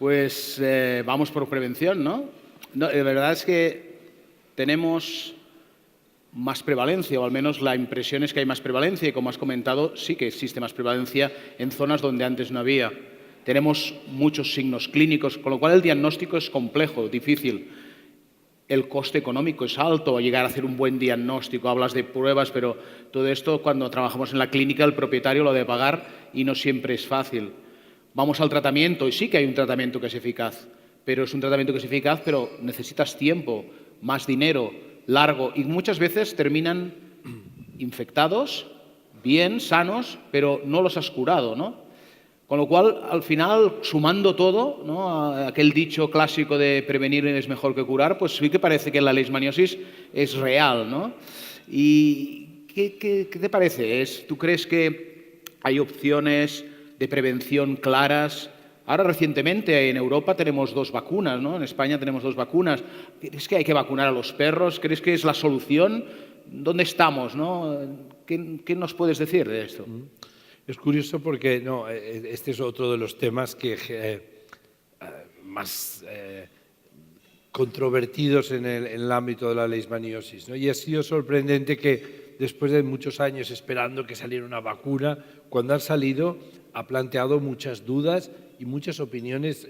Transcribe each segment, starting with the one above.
Pues vamos por prevención, ¿no? La verdad es que tenemos más prevalencia, o al menos la impresión es que hay más prevalencia, y como has comentado, sí que existe más prevalencia en zonas donde antes no había. Tenemos muchos signos clínicos, con lo cual el diagnóstico es complejo, difícil. El coste económico es alto, llegar a hacer un buen diagnóstico, hablas de pruebas, pero todo esto cuando trabajamos en la clínica el propietario lo debe pagar y no siempre es fácil. Vamos al tratamiento y sí que hay un tratamiento que es eficaz, pero es un tratamiento que es eficaz, pero necesitas tiempo, más dinero, largo, y muchas veces terminan infectados, bien, sanos, pero no los has curado, ¿no? Con lo cual, al final, sumando todo, ¿no?, a aquel dicho clásico de prevenir es mejor que curar, pues sí que parece que la leishmaniosis es real, ¿no? ¿Y qué te parece? ¿Tú crees que hay opciones de prevención claras? Ahora, recientemente, en Europa tenemos 2 vacunas, ¿no? En España tenemos 2 vacunas. ¿Crees que hay que vacunar a los perros? ¿Crees que es la solución? ¿Dónde estamos, no? ¿Qué nos puedes decir de esto? Es curioso porque este es otro de los temas que más controvertidos en el ámbito de la leishmaniosis, ¿no? Y ha sido sorprendente que después de muchos años esperando que saliera una vacuna, cuando ha salido ha planteado muchas dudas y muchas opiniones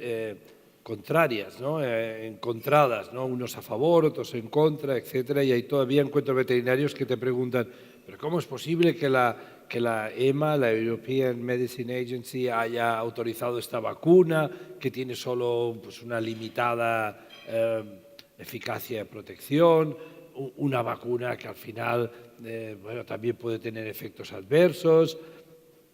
contrarias, ¿no? Encontradas, ¿no? Unos a favor, otros en contra, etcétera. Y hay todavía encuentros veterinarios que te preguntan, ¿pero cómo es posible que la EMA, la European Medicine Agency, haya autorizado esta vacuna, que tiene solo pues, una limitada eficacia de protección, una vacuna que al final también puede tener efectos adversos,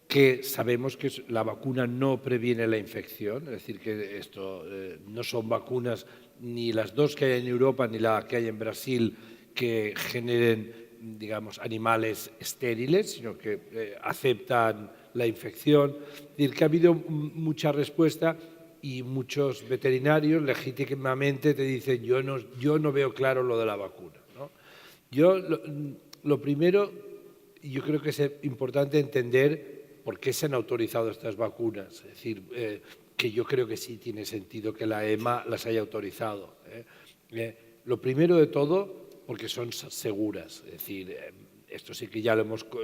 que sabemos que la vacuna no previene la infección, es decir, que esto no son vacunas ni las 2 que hay en Europa ni la que hay en Brasil que generen, digamos, animales estériles, sino que aceptan la infección. Es decir, que ha habido mucha respuesta y muchos veterinarios legítimamente te dicen yo no veo claro lo de la vacuna, ¿no? Lo primero, yo creo que es importante entender por qué se han autorizado estas vacunas. Es decir, que yo creo que sí tiene sentido que la EMA las haya autorizado. Lo primero de todo, porque son seguras. Es decir, esto sí que ya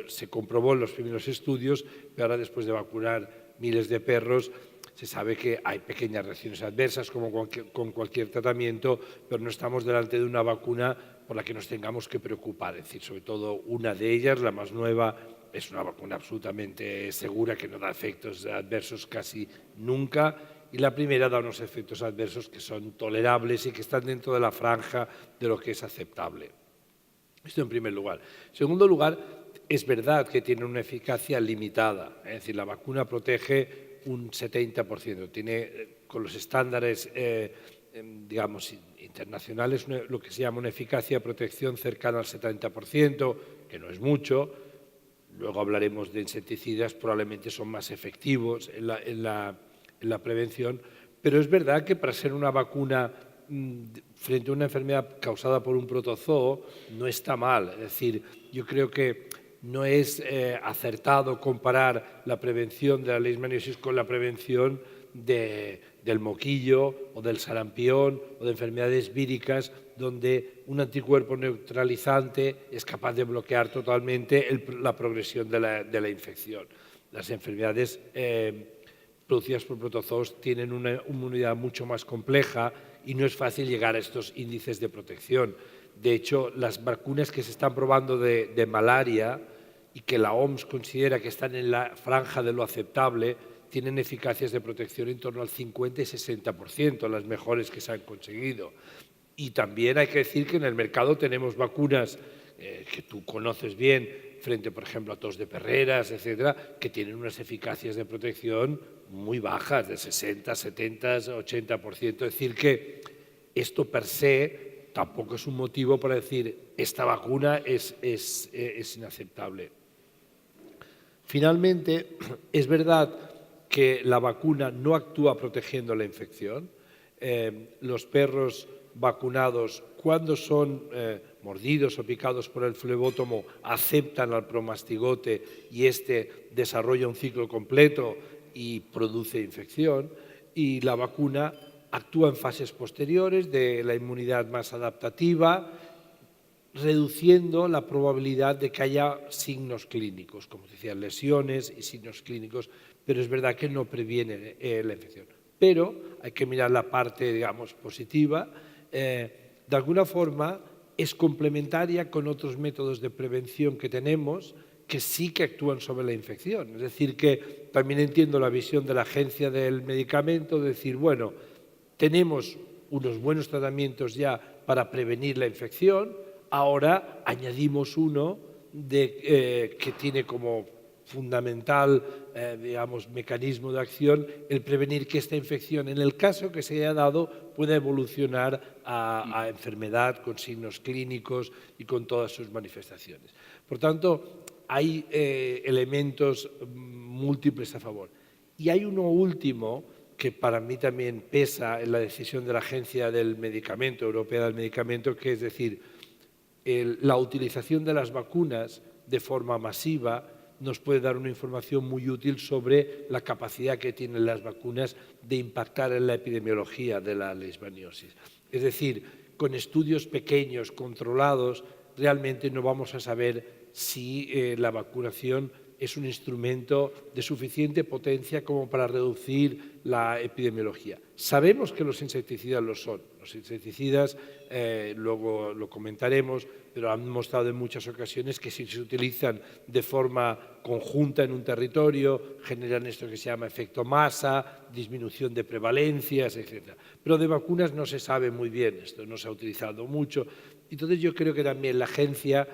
se comprobó en los primeros estudios, pero ahora después de vacunar miles de perros, se sabe que hay pequeñas reacciones adversas como con cualquier tratamiento, pero no estamos delante de una vacuna por la que nos tengamos que preocupar. Es decir, sobre todo una de ellas, la más nueva, es una vacuna absolutamente segura que no da efectos adversos casi nunca, y la primera da unos efectos adversos que son tolerables y que están dentro de la franja de lo que es aceptable. Esto en primer lugar. En segundo lugar, es verdad que tiene una eficacia limitada, es decir, la vacuna protege un 70%, tiene con los estándares digamos, internacionales lo que se llama una eficacia de protección cercana al 70%, que no es mucho. Luego hablaremos de insecticidas, probablemente son más efectivos en la prevención, pero es verdad que para ser una vacuna frente a una enfermedad causada por un protozoo no está mal. Es decir, yo creo que no es acertado comparar la prevención de la leishmaniosis con la prevención del moquillo o del sarampión o de enfermedades víricas donde un anticuerpo neutralizante es capaz de bloquear totalmente la progresión de la infección. Las enfermedades producidas por protozoos tienen una inmunidad mucho más compleja y no es fácil llegar a estos índices de protección. De hecho, las vacunas que se están probando de malaria y que la OMS considera que están en la franja de lo aceptable, tienen eficacias de protección en torno al 50 y 60%, las mejores que se han conseguido. Y también hay que decir que en el mercado tenemos vacunas que tú conoces bien, frente, por ejemplo, a tos de perreras, etcétera, que tienen unas eficacias de protección muy bajas, de 60, 70, 80%. Es decir, que esto per se tampoco es un motivo para decir esta vacuna es inaceptable. Finalmente, es verdad que la vacuna no actúa protegiendo la infección. Los perros vacunados, cuando son mordidos o picados por el flebótomo, aceptan al promastigote y este desarrolla un ciclo completo y produce infección. y la vacuna actúa en fases posteriores de la inmunidad más adaptativa, reduciendo la probabilidad de que haya signos clínicos, como decía, lesiones y signos clínicos, pero es verdad que no previene la infección. Pero hay que mirar la parte, digamos, positiva. De alguna forma es complementaria con otros métodos de prevención que tenemos que sí que actúan sobre la infección. Es decir, que también entiendo la visión de la Agencia del Medicamento de decir, bueno, tenemos unos buenos tratamientos ya para prevenir la infección, ahora añadimos uno que tiene como fundamental digamos, mecanismo de acción el prevenir que esta infección, en el caso que se haya dado, pueda evolucionar a enfermedad con signos clínicos y con todas sus manifestaciones. Por tanto, hay elementos múltiples a favor. Y hay uno último que para mí también pesa en la decisión de la Agencia del Medicamento, Europea del Medicamento, que es decir, la utilización de las vacunas de forma masiva nos puede dar una información muy útil sobre la capacidad que tienen las vacunas de impactar en la epidemiología de la leishmaniosis. Es decir, con estudios pequeños, controlados, realmente no vamos a saber si la vacunación es un instrumento de suficiente potencia como para reducir la epidemiología. Sabemos que los insecticidas lo son. Los insecticidas, luego lo comentaremos, pero han mostrado en muchas ocasiones que si se utilizan de forma conjunta en un territorio, generan esto que se llama efecto masa, disminución de prevalencias, etc. Pero de vacunas no se sabe muy bien, esto no se ha utilizado mucho. Entonces yo creo que también la agencia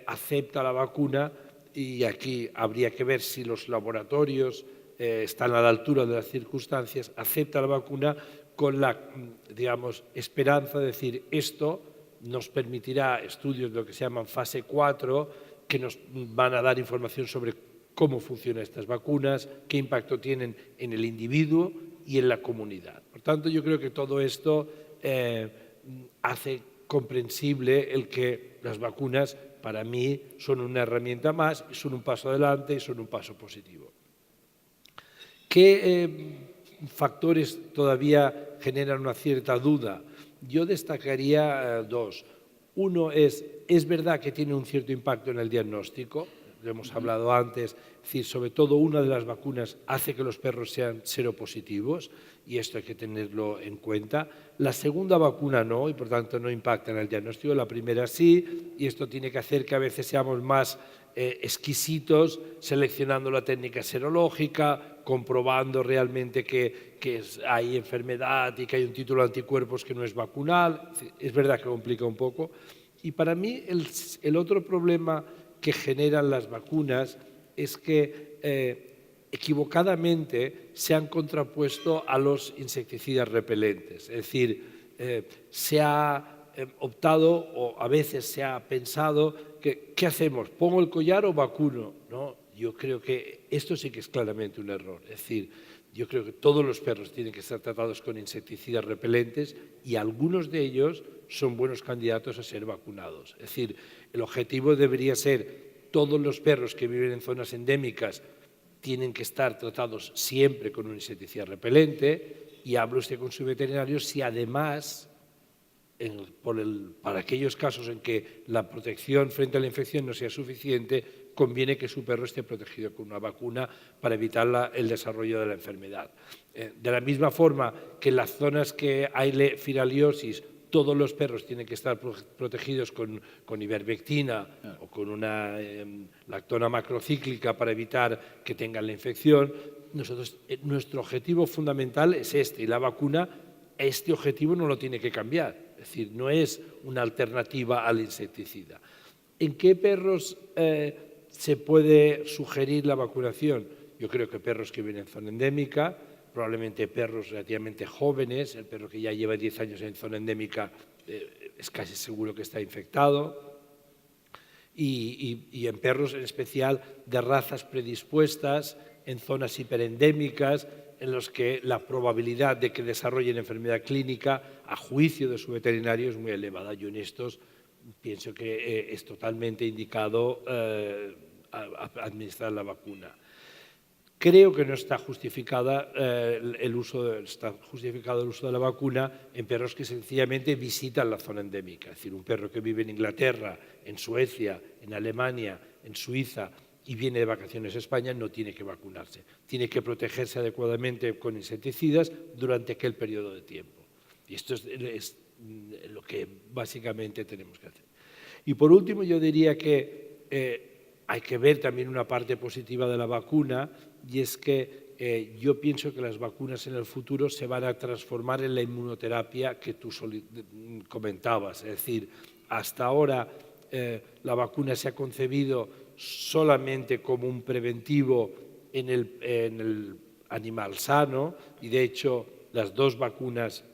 acepta la vacuna y aquí habría que ver si los laboratorios están a la altura de las circunstancias, acepta la vacuna con la, digamos, esperanza de decir esto nos permitirá estudios de lo que se llaman fase 4, que nos van a dar información sobre cómo funcionan estas vacunas, qué impacto tienen en el individuo y en la comunidad. Por tanto, yo creo que todo esto hace comprensible el que las vacunas, para mí, son una herramienta más, son un paso adelante y son un paso positivo. ¿Qué factores todavía generan una cierta duda? Yo destacaría dos. Uno es verdad que tiene un cierto impacto en el diagnóstico, lo hemos hablado antes, es decir, sobre todo una de las vacunas hace que los perros sean seropositivos y esto hay que tenerlo en cuenta. La segunda vacuna no y por tanto no impacta en el diagnóstico, la primera sí y esto tiene que hacer que a veces seamos más exquisitos seleccionando la técnica serológica, comprobando realmente que hay enfermedad y que hay un título de anticuerpos que no es vacunal. Es verdad que complica un poco. Y para mí el otro problema que generan las vacunas es que equivocadamente se han contrapuesto a los insecticidas repelentes. Es decir, se ha optado o a veces se ha pensado que ¿qué hacemos? ¿Pongo el collar o vacuno? ¿No? Yo creo que esto sí que es claramente un error. Es decir, yo creo que todos los perros tienen que estar tratados con insecticidas repelentes y algunos de ellos son buenos candidatos a ser vacunados. Es decir, el objetivo debería ser todos los perros que viven en zonas endémicas tienen que estar tratados siempre con un insecticida repelente y habla usted con su veterinario si además para aquellos casos en que la protección frente a la infección no sea suficiente, conviene que su perro esté protegido con una vacuna para evitar el desarrollo de la enfermedad. De la misma forma que en las zonas que hay filariasis, todos los perros tienen que estar protegidos con ivermectina o con una lactona macrocíclica para evitar que tengan la infección. Nuestro objetivo fundamental es este y la vacuna este objetivo no lo tiene que cambiar. Es decir, no es una alternativa al insecticida. ¿En qué perros se puede sugerir la vacunación? Yo creo que perros que viven en zona endémica, probablemente perros relativamente jóvenes, el perro que ya lleva 10 años en zona endémica es casi seguro que está infectado, y en perros en especial de razas predispuestas, en zonas hiperendémicas, en los que la probabilidad de que desarrollen enfermedad clínica a juicio de su veterinario es muy elevada. Yo en estos pienso que es totalmente indicado administrar la vacuna. Creo que no está justificado el uso de la vacuna en perros que sencillamente visitan la zona endémica. Es decir, un perro que vive en Inglaterra, en Suecia, en Alemania, en Suiza y viene de vacaciones a España no tiene que vacunarse. Tiene que protegerse adecuadamente con insecticidas durante aquel periodo de tiempo. Y esto es lo que básicamente tenemos que hacer. Y por último, yo diría que hay que ver también una parte positiva de la vacuna, y es que yo pienso que las vacunas en el futuro se van a transformar en la inmunoterapia que tú comentabas. Es decir, hasta ahora la vacuna se ha concebido solamente como un preventivo en el animal sano, y de hecho las dos vacunas,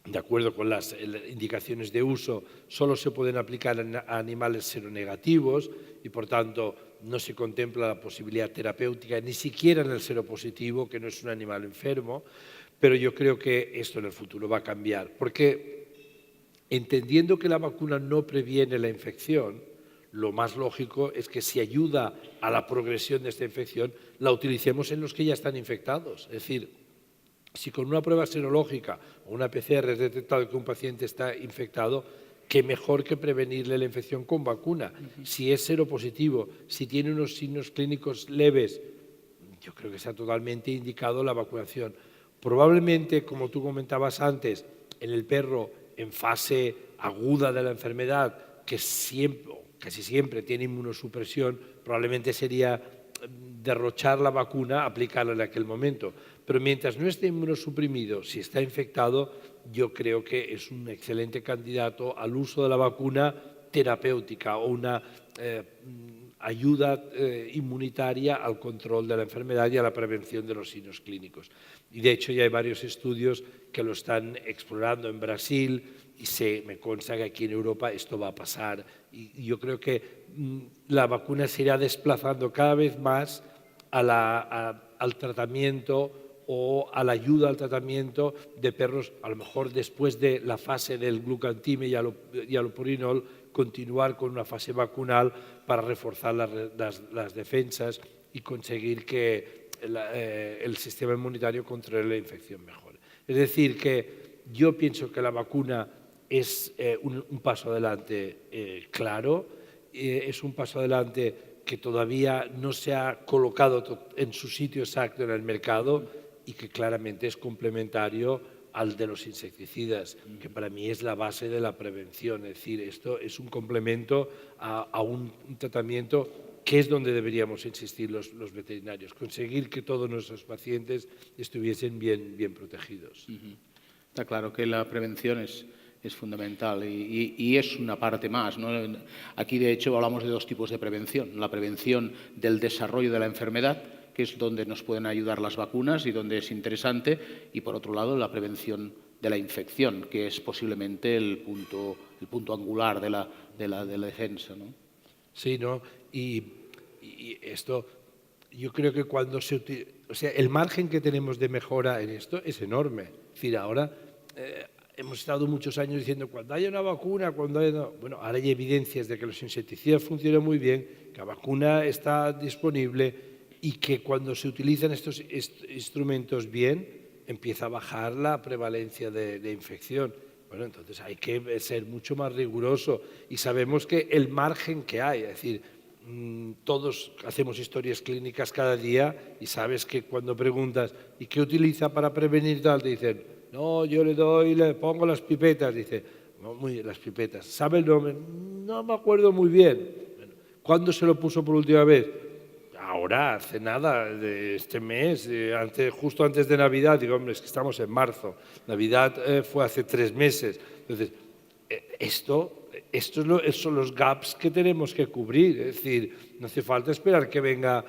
de acuerdo con las indicaciones de uso, solo se pueden aplicar a animales seronegativos y, por tanto, no se contempla la posibilidad terapéutica ni siquiera en el seropositivo, que no es un animal enfermo, pero yo creo que esto en el futuro va a cambiar, porque entendiendo que la vacuna no previene la infección, lo más lógico es que si ayuda a la progresión de esta infección, la utilicemos en los que ya están infectados. Es decir, si con una prueba serológica o una PCR es detectado que un paciente está infectado, qué mejor que prevenirle la infección con vacuna. Si es seropositivo, si tiene unos signos clínicos leves, yo creo que está totalmente indicado la vacunación. Probablemente, como tú comentabas antes, en el perro en fase aguda de la enfermedad, que casi siempre tiene inmunosupresión, probablemente sería derrochar la vacuna, aplicarla en aquel momento. Pero mientras no esté inmunosuprimido, si está infectado, yo creo que es un excelente candidato al uso de la vacuna terapéutica o una ayuda inmunitaria al control de la enfermedad y a la prevención de los signos clínicos. Y de hecho ya hay varios estudios que lo están explorando en Brasil y me consta que aquí en Europa esto va a pasar. Y yo creo que la vacuna se irá desplazando cada vez más al tratamiento o a la ayuda al tratamiento de perros, a lo mejor después de la fase del glucantime y alopurinol, continuar con una fase vacunal para reforzar las defensas y conseguir que el sistema inmunitario controle la infección mejor. Es decir, que yo pienso que la vacuna es un paso adelante claro, es un paso adelante que todavía no se ha colocado en su sitio exacto en el mercado y que claramente es complementario al de los insecticidas, que para mí es la base de la prevención. Es decir, esto es un complemento a un tratamiento que es donde deberíamos insistir los veterinarios, conseguir que todos nuestros pacientes estuviesen bien protegidos. Está claro que la prevención es fundamental y es una parte más, ¿no? Aquí, de hecho, hablamos de dos tipos de prevención. La prevención del desarrollo de la enfermedad, que es donde nos pueden ayudar las vacunas y donde es interesante, y por otro lado la prevención de la infección, que es posiblemente el punto angular de la defensa, ¿no? Sí, ¿no? Y esto, yo creo que el margen que tenemos de mejora en esto es enorme. Es decir, ahora hemos estado muchos años diciendo cuando haya una vacuna, bueno, ahora hay evidencias de que los insecticidas funcionan muy bien, que la vacuna está disponible y que cuando se utilizan estos instrumentos bien, empieza a bajar la prevalencia de infección. Bueno, entonces hay que ser mucho más riguroso y sabemos que el margen que hay, es decir, todos hacemos historias clínicas cada día y sabes que cuando preguntas ¿y qué utiliza para prevenir tal? Te dicen, no, yo le pongo las pipetas. Dice, no, las pipetas. ¿Sabe el nombre? No me acuerdo muy bien. Bueno, ¿cuándo se lo puso por última vez? Ahora, hace nada, de este mes, justo antes de Navidad. Digo, hombre, es que estamos en marzo. Navidad fue hace 3 meses. Entonces, estos son los gaps que tenemos que cubrir. Es decir, no hace falta esperar que venga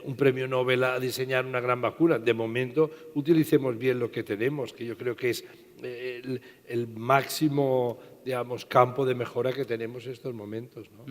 un premio Nobel a diseñar una gran vacuna. De momento, utilicemos bien lo que tenemos, que yo creo que es el máximo, digamos, campo de mejora que tenemos en estos momentos, ¿no?